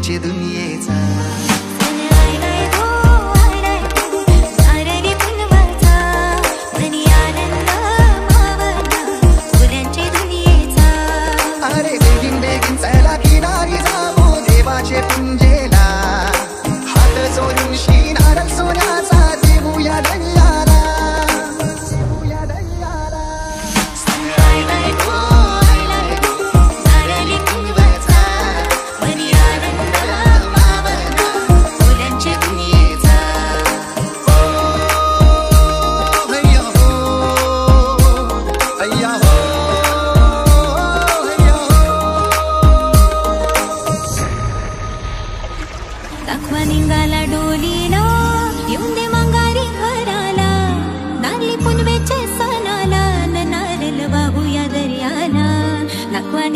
फुलांची दुनियेचा अरे बेगीन बेगीन चला किनारी जाऊ देवाचे पुंजेला हात जोडून शिणार सोन्याचा देऊया दर्याला देऊया दर्याला दाखवा निघाला डोलीला येऊन दे मंगारी घराला नारली पुनवेच्या सणाला नारळ वाहूया दर्याला दाखवा